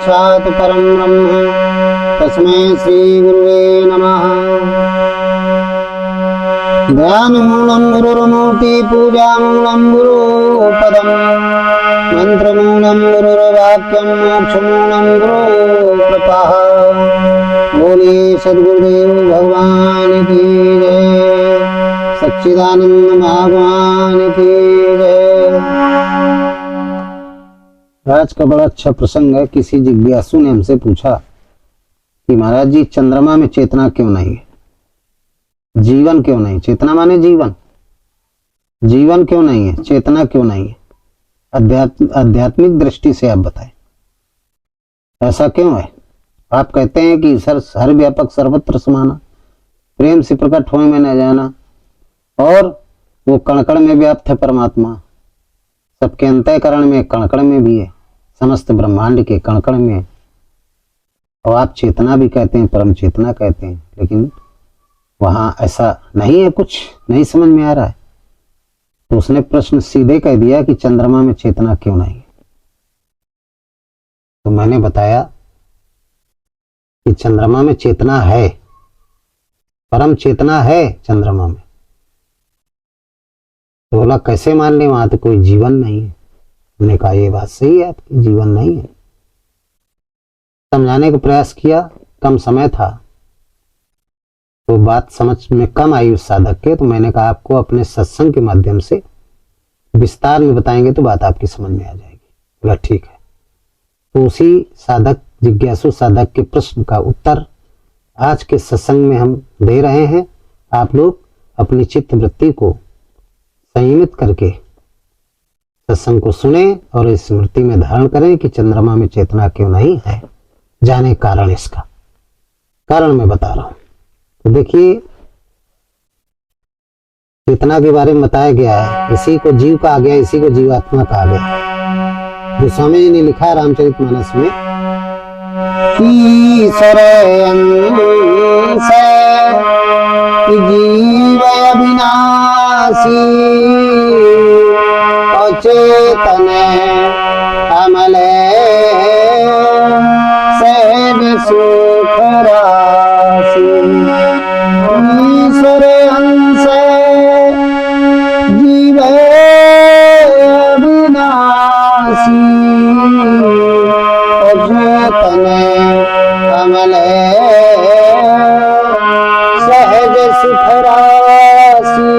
साक्षात् परं ब्रह्म तस्मै श्री गुरुवे नमः। ध्यानमूलं गुरुर्मूर्ति पूजामूलं गुरुपदं मंत्रमूलं गुरुर्वाक्यं मोक्षमूलं गुरुकृपा। बोलिए सद्गुरुदेव भगवान की जय, सच्चिदानंद भगवान की जय। आज का बड़ा अच्छा प्रसंग है। किसी जिज्ञासु ने हमसे पूछा कि महाराज जी, चंद्रमा में चेतना क्यों नहीं है, जीवन क्यों नहीं? चेतना माने जीवन, जीवन क्यों नहीं है, चेतना क्यों नहीं है? आध्यात्मिक दृष्टि से आप बताएं, ऐसा क्यों है? आप कहते हैं कि हर व्यापक सर्वत्र समाना, प्रेम से प्रकट होए में न जाना, और वो कण-कण में व्याप्त है परमात्मा, सबके अंतःकरण में, कण-कण में भी है, समस्त ब्रह्मांड के कण-कण में है। और आप चेतना भी कहते हैं, परम चेतना कहते हैं, लेकिन वहां ऐसा नहीं है, कुछ नहीं समझ में आ रहा है। तो उसने प्रश्न सीधे कह दिया कि चंद्रमा में चेतना क्यों नहीं है। तो मैंने बताया कि चंद्रमा में चेतना है, परम चेतना है चंद्रमा में। तो बोला कैसे मान ले, वहां तो कोई जीवन नहीं है। हमने कहा ये बात सही है आपकी, जीवन नहीं है। समझाने का प्रयास किया, कम समय था तो बात समझ में कम आई उस साधक के। तो मैंने कहा आपको अपने सत्संग के माध्यम से विस्तार में बताएंगे तो बात आपकी समझ में आ जाएगी। बोला ठीक है। तो उसी साधक, जिज्ञासु साधक के प्रश्न का उत्तर आज के सत्संग में हम दे रहे हैं। आप लोग अपनी चित्त वृत्ति को संयमित करके सत्संग को सुने और इस स्मृति में धारण करें कि चंद्रमा में चेतना क्यों नहीं है। जाने कारण, इसका कारण मैं बता रहा हूं। तो देखिए, चेतना के बारे में बताया गया है, इसी को जीव कहा गया, इसी को जीवात्मा कहा गया। गोस्वामी जी ने लिखा रामचरितमानस में, ईश्वर अंश जीव अविनाशी, अचेतन अमल सहज सुख राशि। ईश्वर अंश जीव अविनाशी, अचेतन अमल सहज सुख राशि।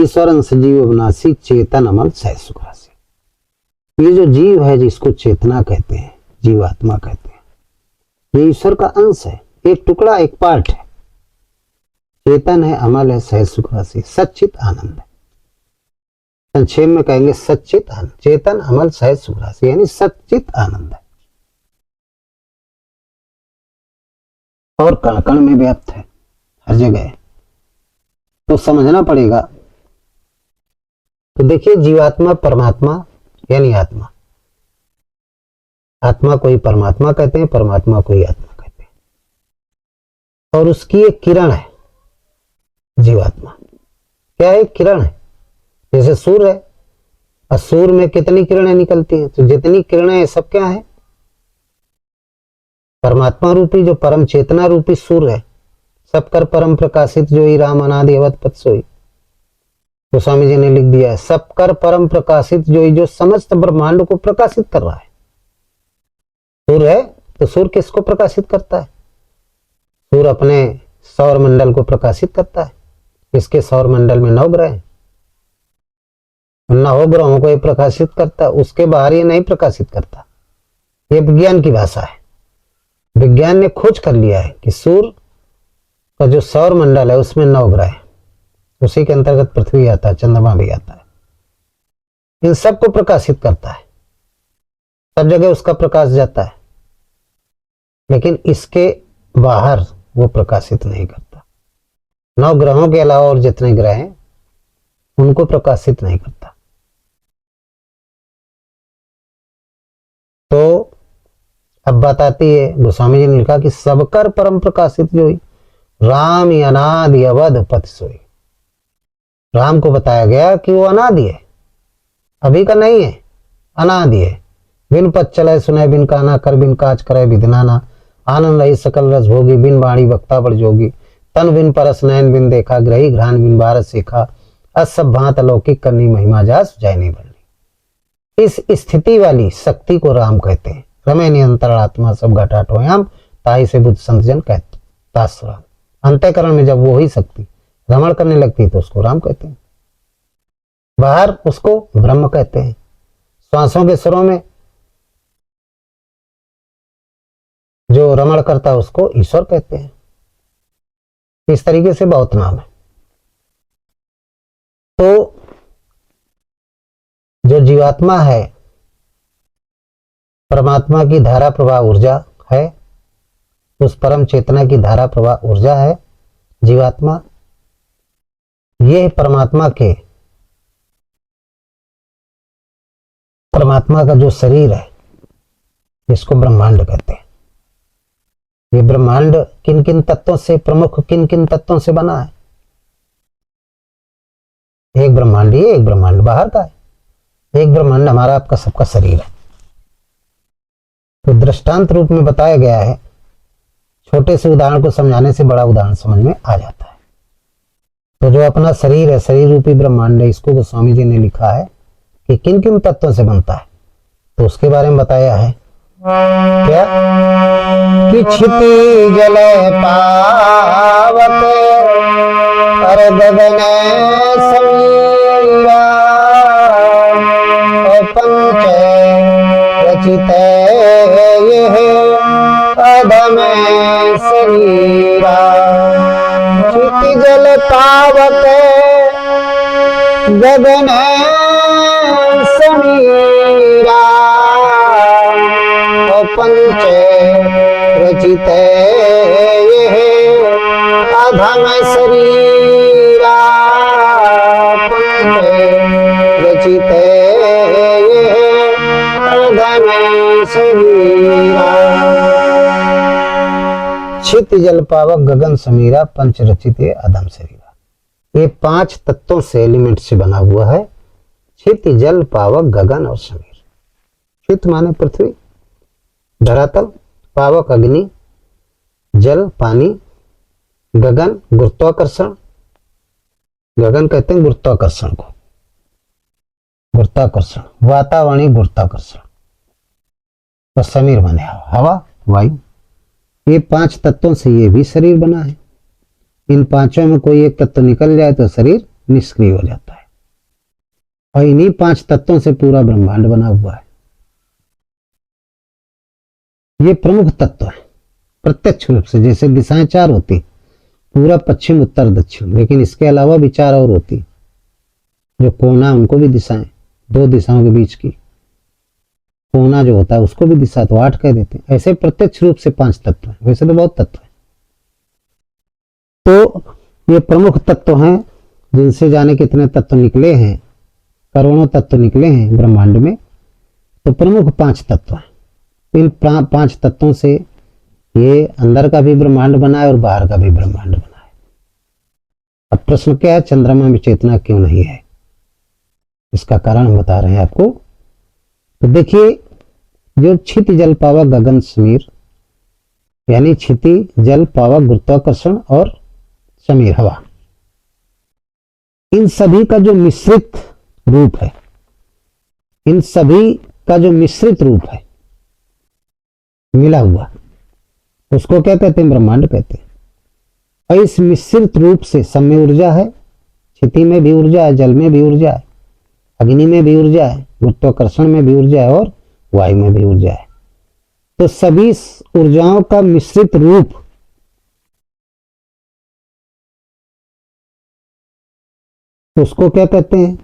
ईश्वर अंश जीव अविनाशी, चेतन अमल सहज सुख राशि। ये जो जीव है, जिसको चेतना कहते हैं, जीवात्मा कहते हैं, ये ईश्वर का अंश है, एक टुकड़ा, एक पार्ट है। चेतन है, अमल है, सहज सुख राशि, सच्चित आनंद है। संक्षेप में कहेंगे सच्चित आनंद, चेतन अमल सहज सुख राशि, यानी सच्चित आनंद है और कण कण में व्याप्त है, हर जगह। तो समझना पड़ेगा। तो देखिए, जीवात्मा परमात्मा यानी आत्मा, आत्मा को ही परमात्मा कहते हैं, परमात्मा को ही आत्मा कहते हैं। और उसकी एक किरण है जीवात्मा। क्या है? किरण है। जैसे सूर्य है, और सूर्य में कितनी किरणें निकलती हैं? तो जितनी किरणें हैं सब क्या है? परमात्मा रूपी, जो परम चेतना रूपी सूर्य है, सब कर परम प्रकाशित जो ही राम अनादि अवध पद सोई। तो स्वामी जी ने लिख दिया है, सब कर परम प्रकाशित जो ही, जो समस्त ब्रह्मांड को प्रकाशित कर रहा है। सूर्य है तो सूर्य किसको प्रकाशित करता है? सूर्य अपने सौर मंडल को प्रकाशित करता है। इसके सौर मंडल में 9 ग्रह हैं, 9 ग्रहों को ये प्रकाशित करता है, उसके बाहर ये नहीं प्रकाशित करता। ये विज्ञान की भाषा है। विज्ञान ने खोज कर लिया है कि सूर्य का जो सौर मंडल है उसमें 9 ग्रह है, उसी के अंतर्गत पृथ्वी आता है, चंद्रमा भी आता है। इन सबको प्रकाशित करता है, सब जगह उसका प्रकाश जाता है, लेकिन इसके बाहर वो प्रकाशित नहीं करता। 9 ग्रहों के अलावा और जितने ग्रह हैं उनको प्रकाशित नहीं करता। तो अब बात आती है, गोस्वामी जी ने लिखा कि सबकर परम प्रकाशित जो ही, राम अनादि अवध पथ सोई। राम को बताया गया कि वो अनादि है, अभी का नहीं है, अनादि है। बिन पथ चले सुने बिन काना, कर बिन काज करे विधनाना। आनंद रही सकल रस भोगी, बिन वाणी वक्ता बड़ जोगी। तन बिन परस नयन बिन देखा, ग्रही घ्राण बिन भारत सीखा। असभ भांत अलौकिक करनी, महिमा जास जाय नहीं बढ़नी। इस स्थिति वाली शक्ति को राम कहते हैं। रमे नियंत्रणात्मा सब घटाटोयाम, ताई से बुद्ध संत जन कहते तासराम। अंतःकरण में जब वो ही शक्ति रमण करने लगती है तो उसको राम कहते हैं, बाहर उसको ब्रह्म कहते हैं। श्वासों के स्वरों में जो रमण करता है उसको ईश्वर कहते हैं। इस तरीके से बहुत नाम है। तो जो जीवात्मा है, परमात्मा की धारा प्रवाह ऊर्जा है, उस परम चेतना की धारा प्रवाह ऊर्जा है जीवात्मा। ये परमात्मा का जो शरीर है, इसको ब्रह्मांड कहते हैं। ये ब्रह्मांड किन किन तत्वों से, प्रमुख किन किन तत्वों से बना है? एक ब्रह्मांड ये, एक ब्रह्मांड बाहर का है, एक ब्रह्मांड हमारा आपका सबका शरीर है। तो दृष्टांत रूप में बताया गया है। छोटे से उदाहरण को समझाने से बड़ा उदाहरण समझ में आ जाता है। तो जो अपना शरीर है, शरीर रूपी ब्रह्मांड है, इसको गोस्वामी जी ने लिखा है कि किन किन तत्वों से बनता है, तो उसके बारे में बताया है। क्या कि क्षिति जल पावत और गगन समीरा, और पंच रचित ये अधम शरीरा। क्षिति जल पावत गगन समीरा, पंच रचित ये अधम शरीरा। पंच रचित ये अधम शरीरा। क्षिति जल पावक गगन समीरा, पंच रचित अधम शरीरा। ये 5 तत्वों से, एलिमेंट से बना हुआ है। क्षिति जल पावक गगन और समीर। क्षित माने पृथ्वी, धरातल, पावक अग्नि, जल पानी, गगन गुरुत्वाकर्षण। गगन कहते हैं गुरुत्वाकर्षण को, गुरुत्वाकर्षण, वातावरणीय गुरुत्वाकर्षण। और समीर माने हवा, वायु। ये 5 तत्वों से ये भी शरीर बना है। इन 5 में कोई एक तत्व निकल जाए तो शरीर निष्क्रिय हो जाता है। और इन्हीं 5 तत्वों से पूरा ब्रह्मांड बना हुआ है। ये प्रमुख तत्व है प्रत्यक्ष रूप से। जैसे दिशाएं 4 होती, पूरा पश्चिम उत्तर दक्षिण, लेकिन इसके अलावा भी 4 और होती। जो कोना, उनको भी दिशाएं, 2 दिशाओं के बीच की कोना जो होता है उसको भी दिशा, तो 8 कह देते हैं। ऐसे प्रत्यक्ष रूप से 5 तत्व है, वैसे तो बहुत तत्व है। तो ये प्रमुख तत्व हैं, जिनसे जाने कितने तत्व निकले हैं, करोड़ों तत्व निकले हैं ब्रह्मांड में। तो प्रमुख 5 तत्व हैं। इन 5 तत्वों से ये अंदर का भी ब्रह्मांड बना है और बाहर का भी ब्रह्मांड बना है। अब प्रश्न क्या है, चंद्रमा में चेतना क्यों नहीं है? इसका कारण हम बता रहे हैं आपको। तो देखिए, जो क्षिति जल पावक गगन समीर, यानी क्षिति जल पावक गुरुत्वाकर्षण और समीर हवा, इन सभी का जो मिश्रित रूप है, इन सभी का जो मिश्रित रूप है, मिला हुआ, उसको क्या कहते हैं? ब्रह्मांड कहते हैं। और इस मिश्रित रूप से सब में ऊर्जा है। क्षिति में भी ऊर्जा है, जल में भी ऊर्जा है, अग्नि में भी ऊर्जा है, गुरुत्वाकर्षण में भी ऊर्जा है और वायु में भी ऊर्जा है। तो सभी ऊर्जाओं का मिश्रित रूप उसको क्या कहते हैं?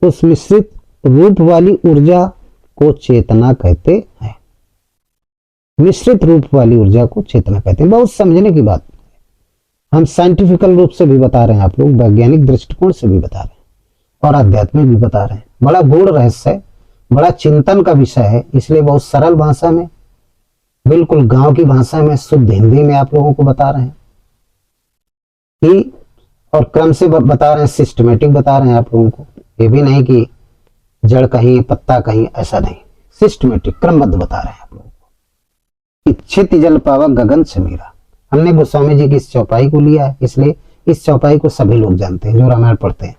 उस मिश्रित रूप वाली ऊर्जा को चेतना कहते हैं। मिश्रित रूप वाली ऊर्जा को चेतना कहते हैं। बहुत समझने की बात, हम साइंटिफिकल रूप से भी बता रहे हैं, आप लोग वैज्ञानिक दृष्टिकोण से भी बता रहे हैं और आध्यात्मिक भी बता रहे हैं। बड़ा गूढ़ रहस्य है, बड़ा चिंतन का विषय है, इसलिए बहुत सरल भाषा में, बिल्कुल गांव की भाषा में, शुद्ध हिंदी में आप लोगों को बता रहे हैं। कि, और क्रम से बता रहे हैं, सिस्टमेटिक बता रहे हैं आप लोगों को। ये भी नहीं कि जड़ कहीं पत्ता कहीं, ऐसा नहीं, सिस्टमेटिक क्रमबद्ध बता रहे हैं आप लोगों को। क्षिति जल पावक गगन समीरा, हमने गोस्वामी जी की इस चौपाई को लिया है, इसलिए इस चौपाई को सभी लोग जानते हैं जो रामायण पढ़ते हैं।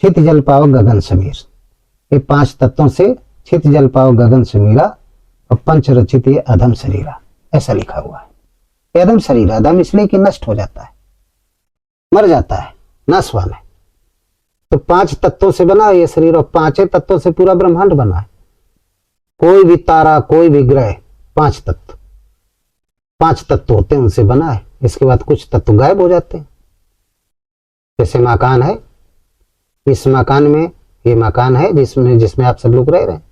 क्षिति जल पावक गगन समीर, ये 5 तत्वों से क्षिति जल पावक गगन समीरा, और पंच रचित ये अधम शरीरा, ऐसा लिखा हुआ है। अधम शरीर, अधम इसलिए कि नष्ट हो जाता है, मर जाता है, नाशवान है। तो 5 तत्वों से बना ये शरीर, और 5 तत्वों से पूरा ब्रह्मांड बना है। कोई भी तारा, कोई भी ग्रह, 5 तत्व, 5 तत्व होते हैं, उनसे बना है। इसके बाद कुछ तत्व गायब हो जाते हैं। जैसे मकान है, इस मकान में, ये मकान है जिसमें आप सब लोग रह रहे हैं,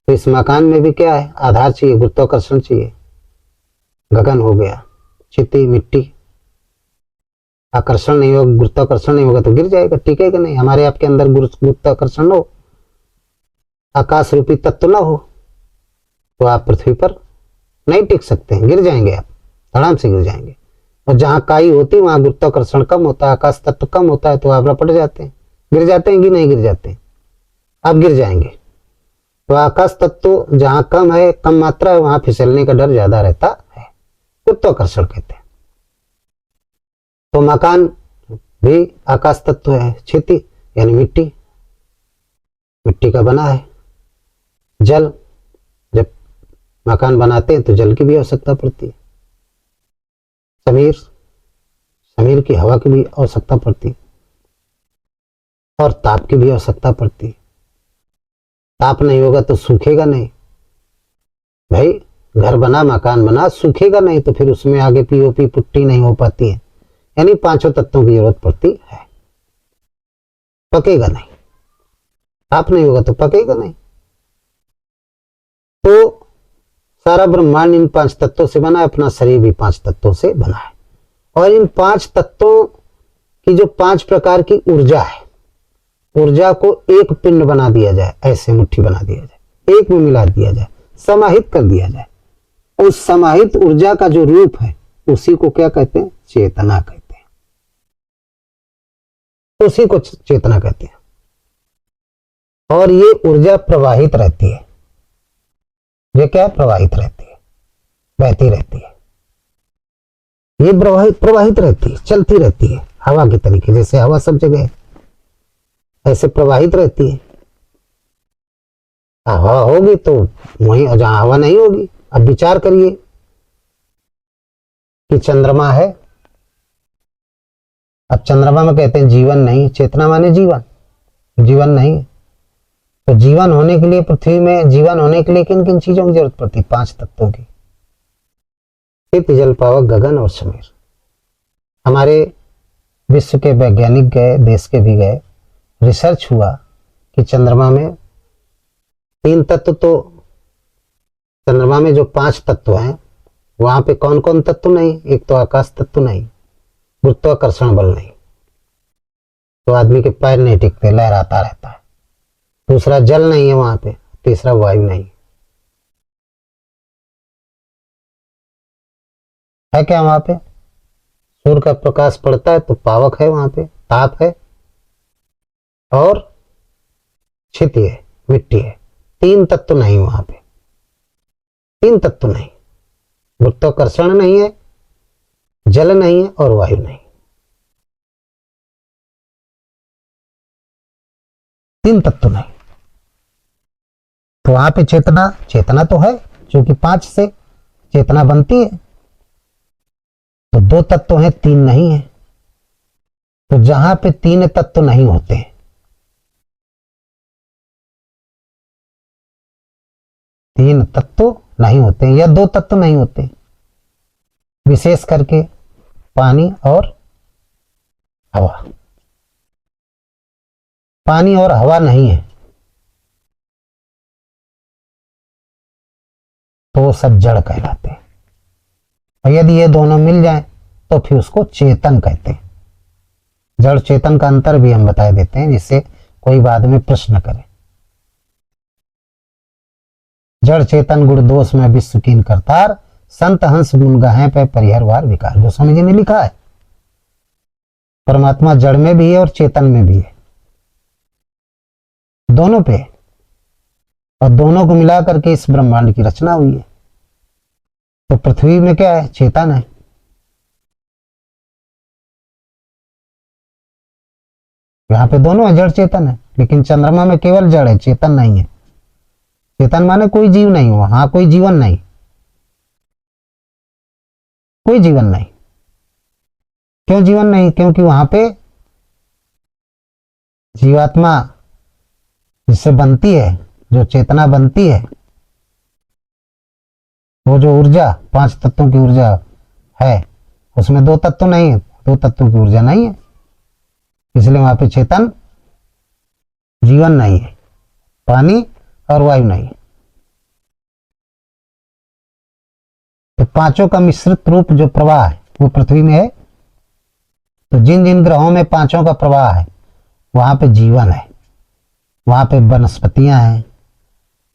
तो इस मकान में भी क्या है, आधार चाहिए, गुरुत्वाकर्षण चाहिए। गगन हो गया, चित्ती मिट्टी, आकर्षण नहीं होगा, गुरुत्वाकर्षण नहीं होगा तो गिर जाएगा, टिकेगा नहीं। हमारे आपके अंदर गुरुत्वाकर्षण हो, आकाश रूपी तत्व ना हो, तो आप पृथ्वी पर नहीं टिक सकते हैं, गिर जाएंगे आप, धड़ाम से गिर जाएंगे। और जहां काई होती है वहां गुरुत्वाकर्षण कम होता है, आकाश तत्व कम होता है, तो आप रपट जाते हैं, गिर जाते हैं कि नहीं गिर जाते हैं, आप गिर जाएंगे। तो आकाश तत्व जहां कम है, कम मात्रा है, वहां फिसलने का डर ज्यादा रहता है, गुरुत्वाकर्षण कहते हैं। तो मकान भी आकाश तत्व है, क्षिति यानी मिट्टी, मिट्टी का बना है। जल, जब मकान बनाते हैं तो जल की भी आवश्यकता पड़ती है। समीर, समीर की हवा की भी आवश्यकता पड़ती है, और ताप की भी आवश्यकता पड़ती है। ताप नहीं होगा तो सूखेगा नहीं भाई, घर बना, मकान बना, सूखेगा नहीं, तो फिर उसमें आगे पीओपी पुट्टी नहीं हो पाती है। यानी 5 तत्वों की जरूरत पड़ती है, पकेगा नहीं, ताप नहीं होगा तो पकेगा नहीं। तो सारा ब्रह्मांड इन 5 तत्वों से बना है, अपना शरीर भी 5 तत्वों से बना है। और इन 5 तत्वों की जो 5 प्रकार की ऊर्जा है, ऊर्जा को एक पिंड बना दिया जाए, ऐसे मुट्ठी बना दिया जाए, एक में मिला दिया जाए, समाहित कर दिया जाए। उस समाहित ऊर्जा का जो रूप है, उसी को क्या कहते हैं, चेतना कहते हैं। उसी को चेतना कहते हैं। और ये ऊर्जा प्रवाहित रहती है, ये क्या प्रवाहित रहती है, बहती रहती है, ये प्रवाहित रहती है, चलती रहती है, हवा की तरीके, जैसे हवा सब जगह है ऐसे प्रवाहित रहती है। हवा होगी तो वहीं, जहां हवा नहीं होगी, अब विचार करिए कि चंद्रमा है, अब चंद्रमा में कहते हैं जीवन नहीं, चेतना माने जीवन, जीवन नहीं। तो जीवन होने के लिए, पृथ्वी में जीवन होने के लिए किन किन चीजों की जरूरत पड़ती है, 5 तत्वों की। क्षिति जल पावक गगन और समीर। हमारे विश्व के वैज्ञानिक गए, देश के भी गए, रिसर्च हुआ कि चंद्रमा में 3 तत्व, तो चंद्रमा में जो 5 तत्व हैं वहां पे कौन कौन तत्व नहीं, एक तो आकाश तत्व नहीं, गुरुत्वाकर्षण बल नहीं, तो आदमी के पैर नहीं टिकते, लहराता रहता है। दूसरा जल नहीं है वहां पे, तीसरा वायु नहीं है। क्या वहां पे सूर्य का प्रकाश पड़ता है तो पावक है, वहां पे ताप है, और क्षिति है, मिट्टी है। 3 तत्व नहीं वहां पे, 3 तत्व नहीं, गुरुत्वाकर्षण नहीं है, जल नहीं है, और वायु नहीं, 3 तत्व नहीं। तो वहां पे चेतना, चेतना तो है, क्योंकि 5 से चेतना बनती है। तो 2 तत्व हैं, 3 नहीं है। तो जहां पे 3 तत्व नहीं होते, 3 तत्व नहीं होते या 2 तत्व नहीं होते, विशेष करके पानी और हवा। पानी और हवा नहीं है तो वो सब जड़ कहलाते हैं। और यदि ये दोनों मिल जाएं तो फिर उसको चेतन कहते हैं। जड़ चेतन का अंतर भी हम बता देते हैं, जिससे कोई बाद में प्रश्न करे। जड़ चेतन गुण दोष में विश्व कीन करतार, संत हंस गुण गाहे पे परिहर वार विकार, गोस्वामी जी ने लिखा है। परमात्मा जड़ में भी है और चेतन में भी है, दोनों पे। और दोनों को मिला करके इस ब्रह्मांड की रचना हुई है। तो पृथ्वी में क्या है? चेतन है। यहाँ पे दोनों है, जड़ चेतन है। लेकिन चंद्रमा में केवल जड़ है, चेतन नहीं है। चेतन माने कोई जीव नहीं हुआ, हाँ कोई जीवन नहीं, कोई जीवन नहीं। क्यों जीवन नहीं? क्योंकि वहां पे जीवात्मा जिससे बनती है, जो चेतना बनती है, वो जो ऊर्जा, 5 तत्वों की ऊर्जा है, उसमें 2 तत्व नहीं है, 2 तत्वों की ऊर्जा नहीं है, इसलिए वहां पे चेतन जीवन नहीं है, पानी और वायु नहीं है। तो पांचों का मिश्रित रूप जो प्रवाह है वो पृथ्वी में है। तो जिन जिन ग्रहों में पांचों का प्रवाह है वहां पे जीवन है, वहां पे वनस्पतियां हैं,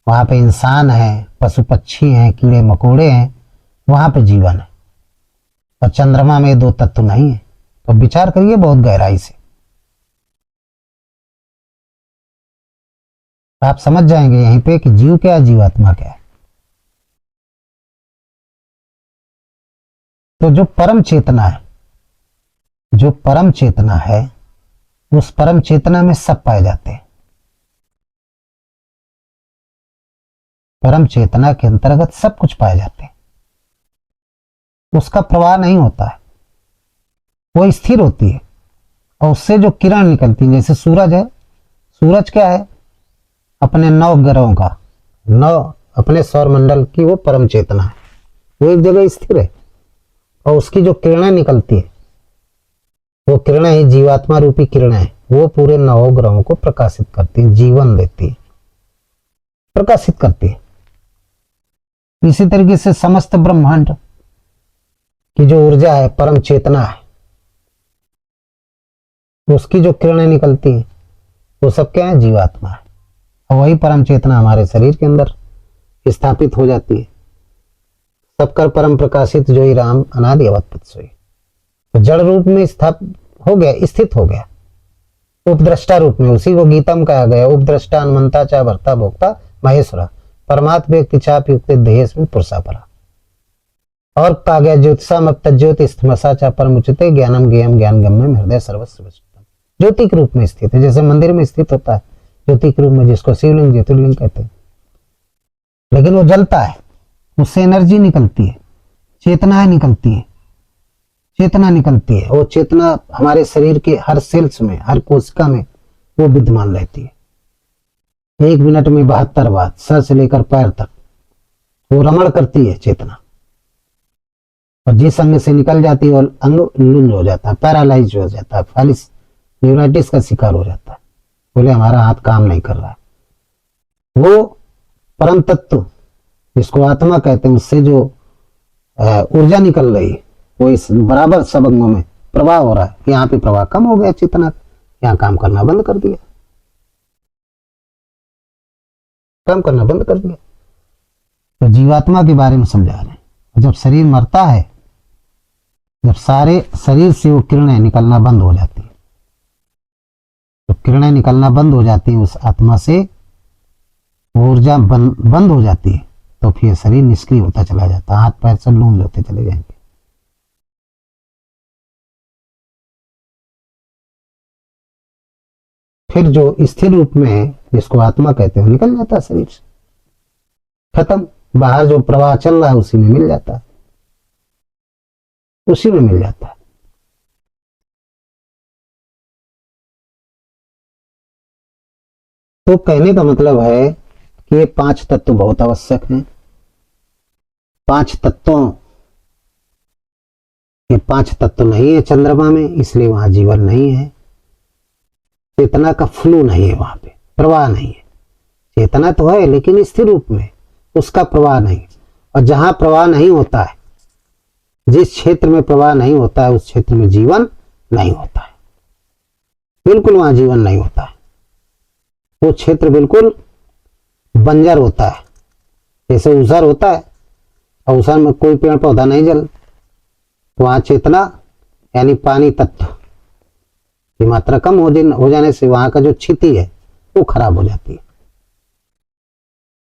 वहां पे इंसान है, पशु पक्षी हैं, कीड़े मकोड़े हैं, वहां पे जीवन है। और चंद्रमा में 2 तत्व नहीं है। तो विचार करिए बहुत गहराई से, आप समझ जाएंगे यहीं पे कि जीव क्या है, जीवात्मा क्या है। तो जो परम चेतना है, जो परम चेतना है, उस परम चेतना में सब पाए जाते हैं। परम चेतना के अंतर्गत सब कुछ पाए जाते हैं। उसका प्रवाह नहीं होता है, वो स्थिर होती है। और उससे जो किरण निकलती है, जैसे सूरज है, सूरज क्या है? अपने 9 ग्रहों का, 9 अपने सौर मंडल की वो परम चेतना है, वो एक जगह स्थिर है। और उसकी जो किरणें निकलती है, वो किरणें ही जीवात्मा रूपी किरणें हैं, वो पूरे 9 ग्रहों को प्रकाशित करती है, जीवन देती है, प्रकाशित करती है। इसी तरीके से समस्त ब्रह्मांड की जो ऊर्जा है, परम चेतना है, उसकी जो किरणें निकलती है, वो सब क्या है? जीवात्मा है। और वही परम चेतना हमारे शरीर के अंदर स्थापित हो जाती है। सबकर परम प्रकाशित जो ही राम अनादि अवतपत सोई। तो जड़ रूप में स्थापित हो गया, स्थित हो गया, उपद्रष्टा रूप में। उसी को गीता में कहा गया, उपद्रष्टा हनुमंता चा भर्ता भोक्ता महेश्वरा परमात्म व्यक्ति चाप युक्त देहेश में पुरुषा परा। और कहा गया, ज्योतिषामक्त ज्योतिषमसा चा परमुचिते ज्ञानम ज्ञेयम ज्ञान गम्यम हृदय सर्वस्व। ज्योति के रूप में स्थित है, जैसे मंदिर में स्थित होता है ज्योति के रूप में, जिसको शिवलिंग ज्योतिर्लिंग कहते हैं। लेकिन वो जलता है, उससे एनर्जी निकलती है, चेतना निकलती है, चेतना निकलती है। वो चेतना हमारे शरीर के हर सेल्स में, हर कोशिका में वो विद्यमान रहती है। 1 मिनट में 72 बार, सर से लेकर पैर तक वो रमण करती है चेतना। और जिस अंग से निकल जाती है वो अंग लुंज हो जाता है, पैरालाइज हो जाता है, फालिस न्यूराइटिस का शिकार हो जाता है। बोले हमारा हाथ काम नहीं कर रहा है। वो परम तत्व जिसको आत्मा कहते हैं, उससे जो ऊर्जा निकल रही है, वो इस बराबर सब अंगों में प्रवाह हो रहा है। यहाँ पे प्रवाह कम हो गया, चेतना यहाँ काम करना बंद कर दिया, काम करना बंद कर दिया। तो जीवात्मा के बारे में समझा रहे हैं। जब शरीर मरता है, जब सारे शरीर से वो किरणें निकलना बंद हो जाती है, तो किरणें निकलना बंद हो जाती है उस आत्मा से, ऊर्जा बंद हो जाती है, तो फिर शरीर निष्क्रिय होता चला जाता है, हाथ पैर सब लूंज होते चले जाएंगे। फिर जो स्थिर रूप में है, जिसको आत्मा कहते हैं, निकल जाता है शरीर से, खत्म। बाहर जो प्रवाह चल रहा है उसी में मिल जाता है, उसी में मिल जाता है। तो कहने का मतलब है कि ये 5 तत्व बहुत आवश्यक हैं। 5 तत्वों, ये 5 तत्व नहीं है चंद्रमा में, इसलिए वहां जीवन नहीं है। चेतना का फ्लो नहीं है, वहां पे प्रवाह नहीं है। चेतना तो है लेकिन स्थिर रूप में, उसका प्रवाह नहीं। और जहां प्रवाह नहीं होता है, जिस क्षेत्र में प्रवाह नहीं होता है, उस क्षेत्र में जीवन नहीं होता है, बिल्कुल वहां जीवन नहीं होता है। वो क्षेत्र बिल्कुल बंजर होता है। जैसे ऊसर होता है और ऊसर में कोई पेड़ पौधा नहीं जल, तो वहां चेतना यानी पानी तत्व की मात्रा कम हो जाने से वहां का जो स्थिति है वो खराब हो जाती है,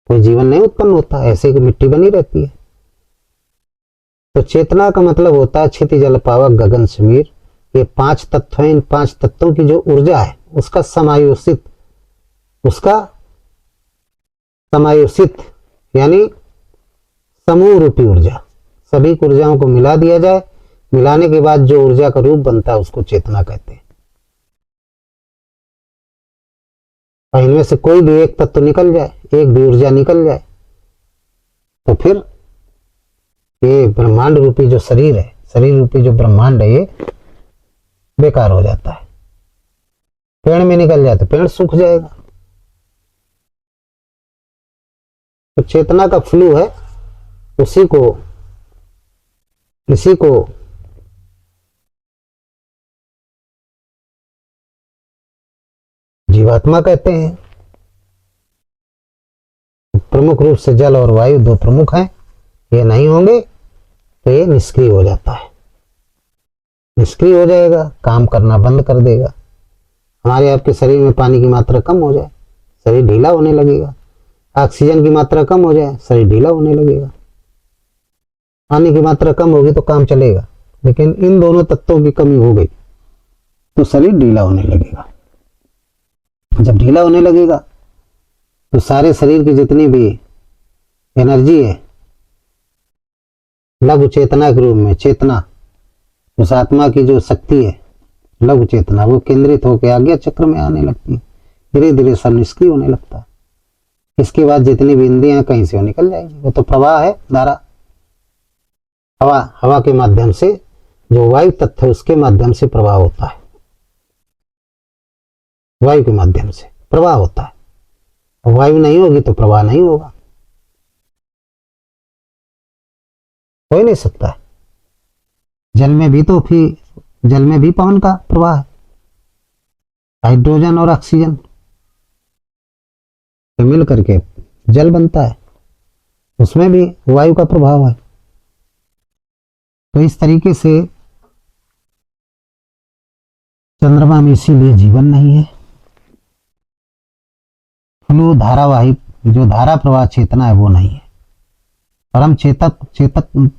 कोई जीवन नहीं उत्पन्न होता, ऐसे ही मिट्टी बनी रहती है। तो चेतना का मतलब होता है क्षिति जल पावक गगन समीर, ये 5 तत्व हैं। इन 5 तत्वों की जो ऊर्जा है उसका समायोजित यानी समूह रूपी ऊर्जा, सभी ऊर्जाओं को मिला दिया जाए, मिलाने के बाद जो ऊर्जा का रूप बनता है उसको चेतना कहते हैं। और इनमें से कोई भी एक तत्व निकल जाए, एक भी ऊर्जा निकल जाए, तो फिर ये ब्रह्मांड रूपी जो शरीर है, शरीर रूपी जो ब्रह्मांड है, ये बेकार हो जाता है। पेड़ में निकल जाए तो पेड़ सूख जाएगा। तो चेतना का फ्लू है, इसी को जीवात्मा कहते हैं। प्रमुख रूप से जल और वायु 2 प्रमुख हैं, ये नहीं होंगे तो ये निष्क्रिय हो जाता है, निष्क्रिय हो जाएगा, काम करना बंद कर देगा। हमारे आपके शरीर में पानी की मात्रा कम हो जाए, शरीर ढीला होने लगेगा। ऑक्सीजन की मात्रा कम हो जाए, शरीर ढीला होने लगेगा। पानी की मात्रा कम होगी तो काम चलेगा, लेकिन इन दोनों तत्वों की कमी हो गई तो शरीर ढीला होने लगेगा। जब ढीला होने लगेगा तो सारे शरीर की जितनी भी एनर्जी है लघु चेतना के रूप में, चेतना उस आत्मा की जो शक्ति है लघु चेतना, वो केंद्रित होकर आज्ञा चक्र में आने लगती है। धीरे धीरे सब निष्क्रिय होने लगता है। इसके बाद जितनी भी इंद्रियां कहीं से वो निकल जाएगी। वो तो प्रवाह है, धारा, हवा के माध्यम से, जो वायु तत्व है उसके माध्यम से प्रवाह होता है, वायु के माध्यम से प्रवाह होता है। और वायु नहीं होगी तो प्रवाह नहीं होगा, हो ही नहीं सकता है। जल में भी पवन का प्रवाह है, हाइड्रोजन और ऑक्सीजन तो मिल करके जल बनता है, उसमें भी वायु का प्रभाव है। तो इस तरीके से चंद्रमा में इसीलिए जीवन नहीं है। फ्लो धारावाहिक जो धारा प्रवाह चेतना है वो नहीं है। परम चेतक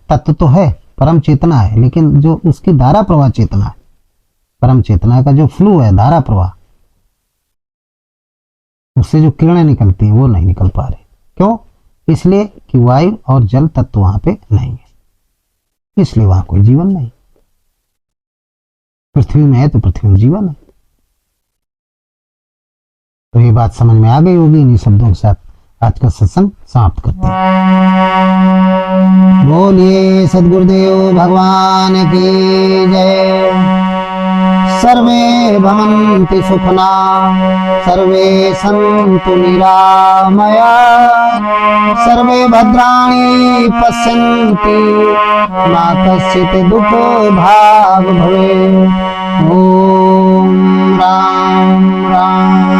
तत्व तो है, परम चेतना है, लेकिन जो उसकी धारा प्रवाह चेतना है, परम चेतना का जो फ्लो है, धारा प्रवाह, उससे जो किरणें निकलती हैं वो नहीं निकल पा रहे। क्यों? इसलिए कि वायु और जल तत्व वहां पे नहीं है, इसलिए वहां कोई जीवन नहीं। पृथ्वी में है तो पृथ्वी में जीवन है। तो ये बात समझ में आ गई होगी। इन्हीं शब्दों के साथ आज का सत्संग समाप्त करते हैं। बोलिए सद्गुरुदेव भगवान की जय। सर्वे भवन्तु सुखिना, सर्वे सन्तु निरामया, सर्वे भद्राणि पश्यन्तु, मा कश्चित् दुःखो भाग् भवेत्। ओम राम राम।